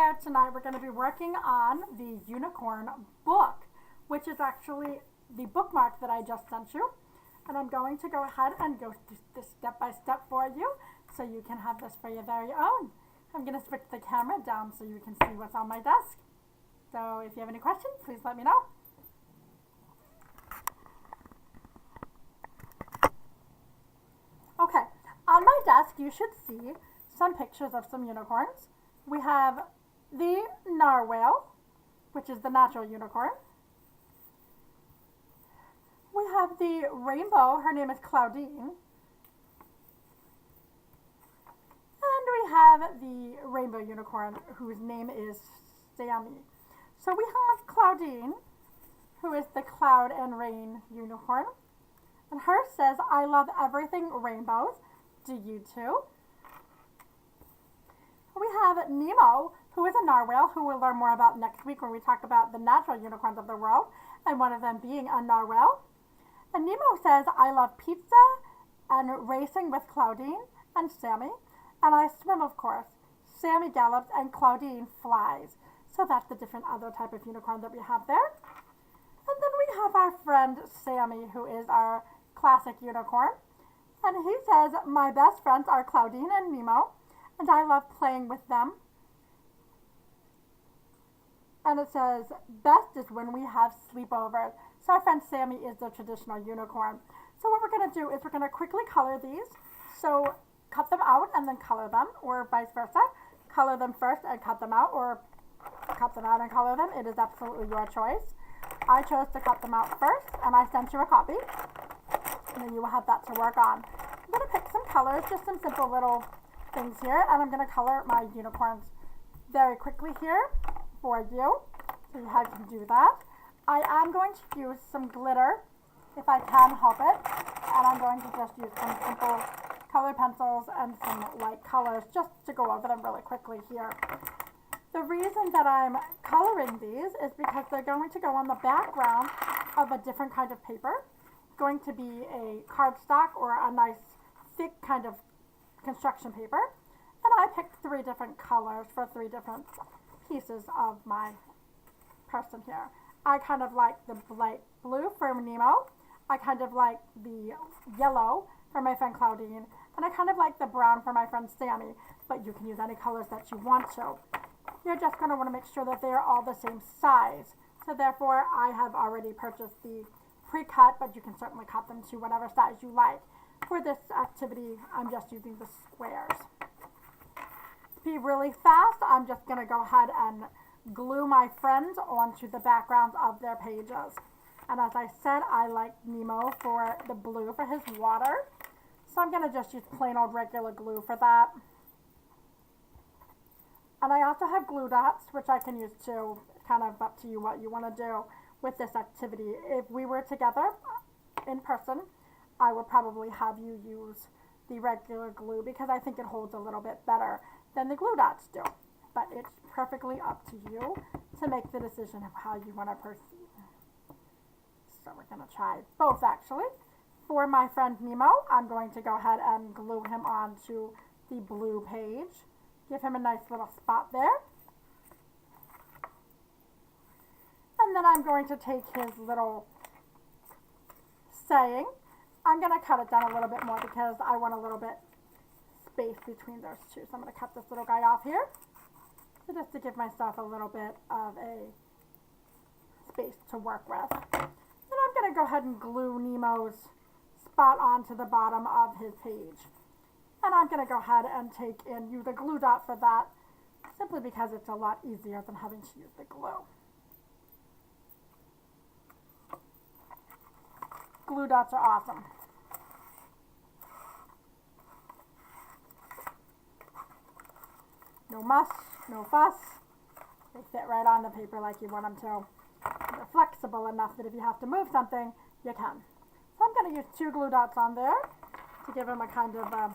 there. Tonight we're going to be working on the unicorn book, which is actually the bookmark that I just sent you. And I'm going to go ahead and go through this step by step for you so you can have this for your very own. I'm going to switch the camera down so you can see what's on my desk. So if you have any questions, please let me know. Okay, on my desk you should see some pictures of some unicorns. We have the narwhal, which is the natural unicorn. We have the rainbow, her name is Claudine. And we have the rainbow unicorn, whose name is Sammy. So we have Claudine, who is the cloud and rain unicorn. And hers says, I love everything rainbows. Do you too? We have Nemo, who is a narwhal, who we'll learn more about next week when we talk about the natural unicorns of the world, and one of them being a narwhal. And Nemo says, I love pizza and racing with Claudine and Sammy, and I swim, of course. Sammy gallops and Claudine flies. So that's the different other type of unicorn that we have there. And then we have our friend Sammy, who is our classic unicorn. And he says, my best friends are Claudine and Nemo, and I love playing with them. And it says, best is when we have sleepovers. So our friend Sammy is the traditional unicorn. So what we're going to do is we're going to quickly color these. So cut them out and then color them, or vice versa. Color them first and cut them out, or cut them out and color them. It is absolutely your choice. I chose to cut them out first, and I sent you a copy. And then you will have that to work on. I'm going to pick some colors, just some simple little things here, and I'm going to color my unicorns very quickly here for you, so you can do that. I am going to use some glitter, if I can help it, and I'm going to just use some simple colored pencils and some light colors just to go over them really quickly here. The reason that I'm coloring these is because they're going to go on the background of a different kind of paper. It's going to be a cardstock or a nice thick kind of construction paper. And I picked 3 different colors for 3 different pieces of my person here. I kind of like the light blue for Nemo. I kind of like the yellow for my friend Claudine. And I kind of like the brown for my friend Sammy. But you can use any colors that you want to. You're just going to want to make sure that they are all the same size. So therefore, I have already purchased the pre-cut, but you can certainly cut them to whatever size you like. For this activity, I'm just using the squares. To be really fast, I'm just going to go ahead and glue my friends onto the backgrounds of their pages. And as I said, I like Nemo for the blue for his water. So I'm going to just use plain old regular glue for that. And I also have glue dots, which I can use too. Kind of up to you what you want to do with this activity. If we were together in person, I would probably have you use the regular glue because I think it holds a little bit better than the glue dots do. But it's perfectly up to you to make the decision of how you want to proceed. So we're going to try both actually. For my friend Nemo, I'm going to go ahead and glue him onto the blue page. Give him a nice little spot there. And then I'm going to take his little saying. I'm going to cut it down a little bit more because I want a little bit space between those two. So I'm going to cut this little guy off here. So just to give myself a little bit of a space to work with. Then I'm going to go ahead and glue Nemo's spot onto the bottom of his page. And I'm going to go ahead and use a glue dot for that, simply because it's a lot easier than having to use the glue. Glue dots are awesome. No muss, no fuss. They fit right on the paper like you want them to. They're flexible enough that if you have to move something, you can. So I'm going to use 2 glue dots on there to give them a kind of a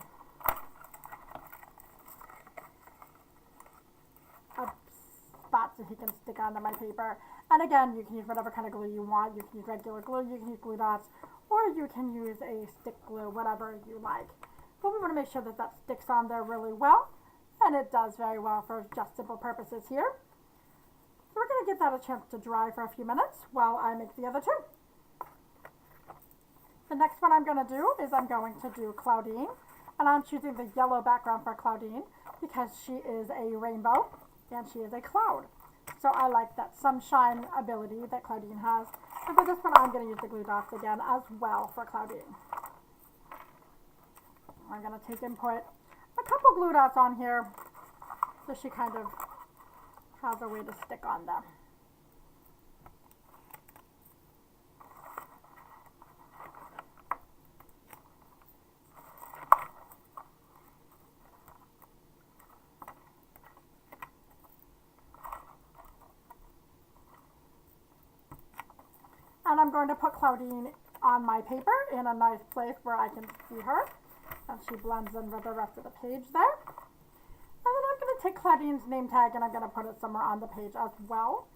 spot so he can stick onto my paper. And again, you can use whatever kind of glue you want. You can use regular glue, you can use glue dots, or you can use a stick glue, whatever you like. But we want to make sure that that sticks on there really well. and it does very well for just simple purposes here. So we're going to give that a chance to dry for a few minutes while I make the other two. The next one I'm going to do is I'm going to do Claudine, and I'm choosing the yellow background for Claudine because she is a rainbow and she is a cloud. So I like that sunshine ability that Claudine has. And for this one I'm going to use the glue dots again as well for Claudine. I'm going to take and put a couple glue dots on here so she kind of has a way to stick on there. And I'm going to put Claudine on my paper in a nice place where I can see her. And she blends in with the rest of the page there. And then I'm going to take Claudine's name tag and I'm going to put it somewhere on the page as well.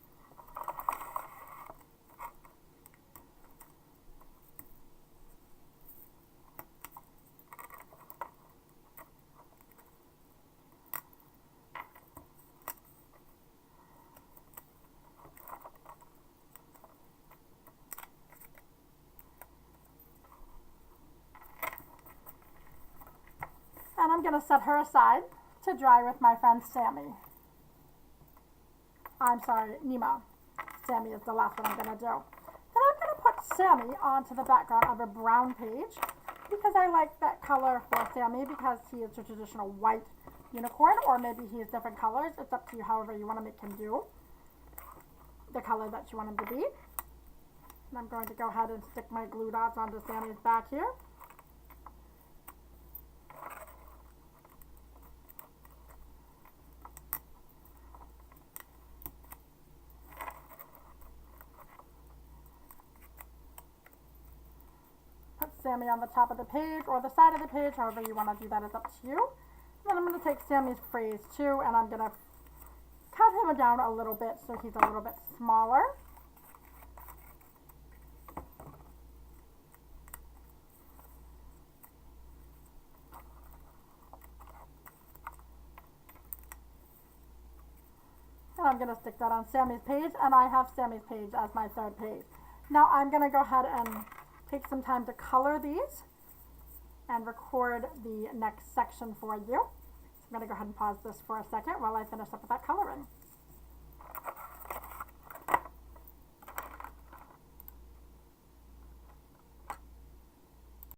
And I'm going to set her aside to dry with my friend Sammy. I'm sorry, Nemo. Sammy is the last one I'm going to do. Then I'm going to put Sammy onto the background of a brown page because I like that color for Sammy because he is a traditional white unicorn, or maybe he is different colors. It's up to you however you want to make him do the color that you want him to be. And I'm going to go ahead and stick my glue dots onto Sammy's back here. Put Sammy on the top of the page or the side of the page, however you want to do that is up to you. And then I'm going to take Sammy's phrase too, and I'm going to cut him down a little bit so he's a little bit smaller. And I'm going to stick that on Sammy's page, and I have Sammy's page as my third page. Now I'm going to go ahead and take some time to color these and record the next section for you. So I'm going to go ahead and pause this for a second while I finish up with that coloring.